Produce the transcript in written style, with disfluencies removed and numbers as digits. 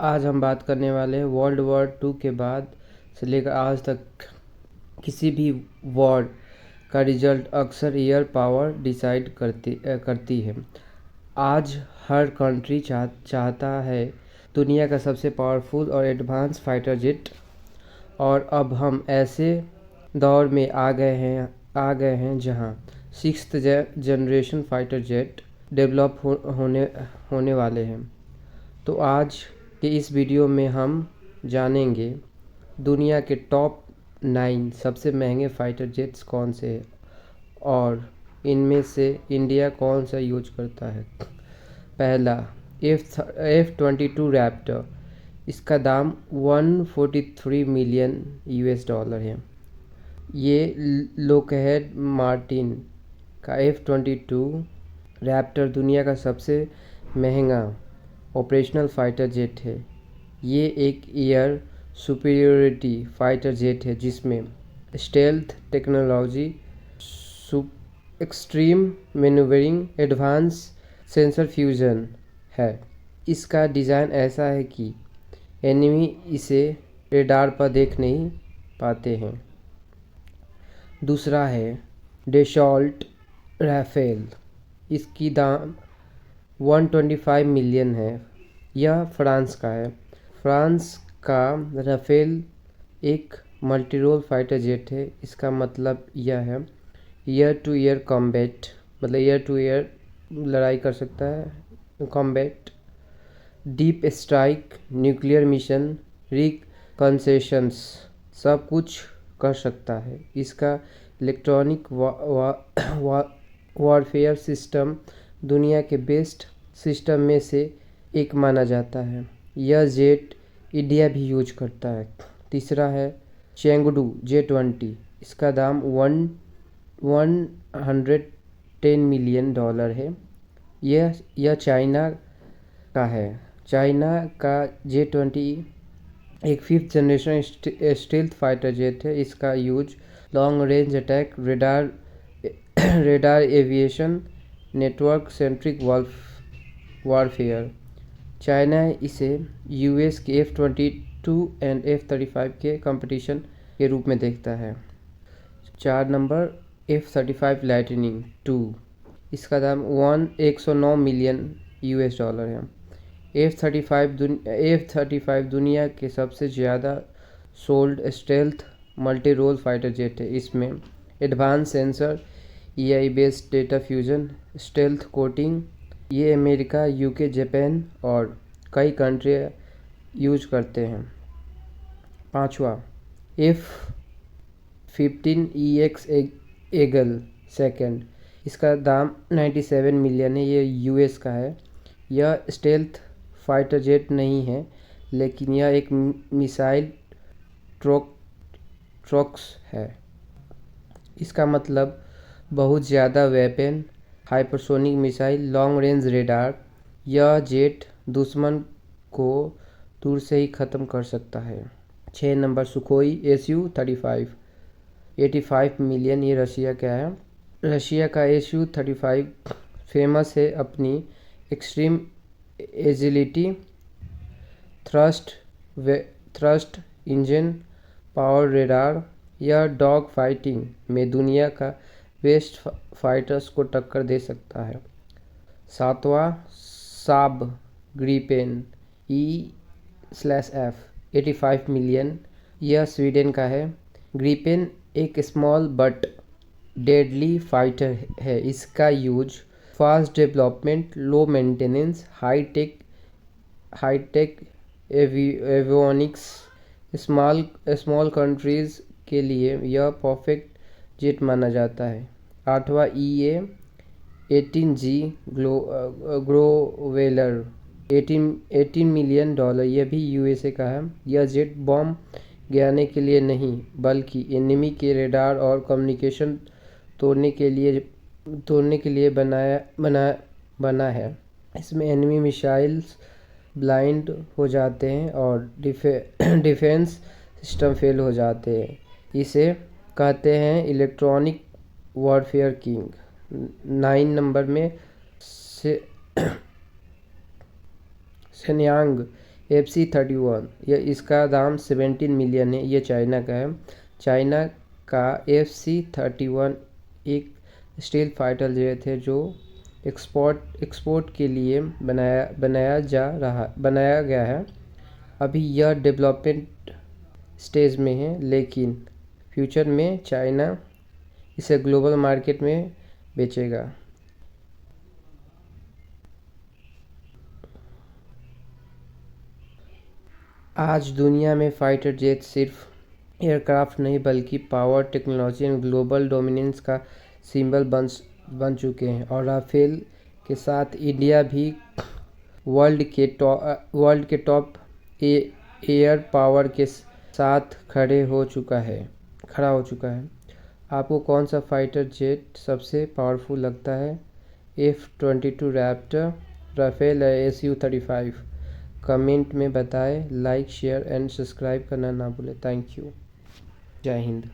आज हम बात करने वाले हैं वर्ल्ड वॉर टू के बाद से लेकर आज तक किसी भी वॉर का रिजल्ट अक्सर एयर पावर डिसाइड करती है। आज हर कंट्री चाहता है दुनिया का सबसे पावरफुल और एडवांस फाइटर जेट, और अब हम ऐसे दौर में आ गए हैं जहां sixth generation fighter jet develop होने वाले हैं। तो आज के इस वीडियो में हम जानेंगे दुनिया के टॉप 9 सबसे महंगे फाइटर जेट्स कौन से हैं और इनमें से इंडिया कौन सा यूज करता है। पहला, F-22 रैप्टर। इसका दाम 143 मिलियन US डॉलर है। ये लोकहेड मार्टिन का F-22 रैप्टर दुनिया का सबसे महंगा ऑपरेशनल फाइटर जेट है। ये एक एयर सुपीरियरिटी फाइटर जेट है जिसमें stealth technology, extreme manoeuvring, advance sensor fusion है। इसका डिज़ाइन ऐसा है कि एनिमी इसे रेडार पर देख नहीं पाते हैं। दूसरा है डेसॉल्ट राफेल। इसकी दाम 125 मिलियन है। यह फ्रांस का है। फ्रांस का राफेल एक मल्टी रोल फाइटर जेट है। इसका मतलब यह है ईयर टू ईयर कॉम्बैट, मतलब ईयर टू ईयर लड़ाई कर सकता है। Combat, deep strike, nuclear mission, reconnaissance सब कुछ कर सकता है। इसका इलेक्ट्रॉनिक वॉरफेयर सिस्टम दुनिया के बेस्ट सिस्टम में से एक माना जाता है। यह जेट इंडिया भी यूज करता है। तीसरा है चेंगडू J-20। इसका दाम 110 मिलियन डॉलर है। यह चाइना का है। चाइना का J-20 एक 5th generation stealth fighter jet है। इसका use long range attack, radar aviation, network centric warfare. China इसे US के F-22 एंड F-35 के कंपटीशन के रूप में देखता है। 4 नंबर, F-35 लाइटनिंग 2। इसका दाम 109 मिलियन US डॉलर है। F-35 दुनिया के सबसे ज़्यादा sold stealth multi role fighter jet है। इसमें advance sensor, AI based data fusion, stealth coating. ये अमेरिका, UK, जापान और कई कंट्री यूज करते हैं। पांचवा, F-15EX ईगल सेकंड। इसका दाम 97 मिलियन है। ये US का है। यह स्टेल्थ फाइटर जेट नहीं है, लेकिन यह एक मिसाइल ट्रक्स है। इसका मतलब बहुत ज़्यादा weapon, hypersonic missile, long range radar. यह जेट दुश्मन को दूर से ही ख़त्म कर सकता है। 6 नंबर, सुखोई Su-35 85 मिलियन। ये रशिया का है। रशिया का Su-35 फेमस है अपनी extreme agility, thrust engine, power radar. यह डॉग फाइटिंग में दुनिया का बेस्ट फाइटर्स को टक्कर दे सकता है। 7वां, साब ग्रिपेन E/F 85 मिलियन। यह स्वीडन का है। ग्रिपेन एक स्मॉल बट डेडली फाइटर है। इसका use fast development, low maintenance, high tech avionics, small countries के लिए यह परफेक्ट जेट माना जाता है। 8वां, EA-18G ग्रोवेलर 18 मिलियन डॉलर। यह भी USA का है। यह जेट बॉम्ब गिराने के लिए नहीं, बल्कि एनिमी के रेडार और कम्युनिकेशन तोड़ने के लिए बना है। इसमें एनिमी मिसाइल्स ब्लाइंड हो जाते हैं और डिफेंस सिस्टम फेल हो जाते हैं। इसे कहते हैं इलेक्ट्रॉनिक वॉरफेयर किंग। 9 नंबर में शेनयांग FC-31 यह इसका दाम 17 मिलियन है। ये चाइना का है। चाइना का FC-31 एक स्टील फाइटर जेट है जो एक्सपोर्ट के लिए बनाया गया है। अभी यह डेवलपमेंट स्टेज में है, लेकिन फ्यूचर में चाइना इसे ग्लोबल मार्केट में बेचेगा। आज दुनिया में फाइटर जेट सिर्फ एयरक्राफ्ट नहीं बल्कि power, technology and global dominance का सिंबल बन चुके हैं। और राफेल के साथ इंडिया भी वर्ल्ड के टॉप एयर पावर के साथ खड़ा हो चुका है। आपको कौन सा फाइटर जेट सबसे पावरफुल लगता है? F-22 रैप्टर, राफेल या Su-35? कमेंट में बताएं। लाइक, शेयर एंड सब्सक्राइब करना ना भूलें। Thank you. जय हिंद।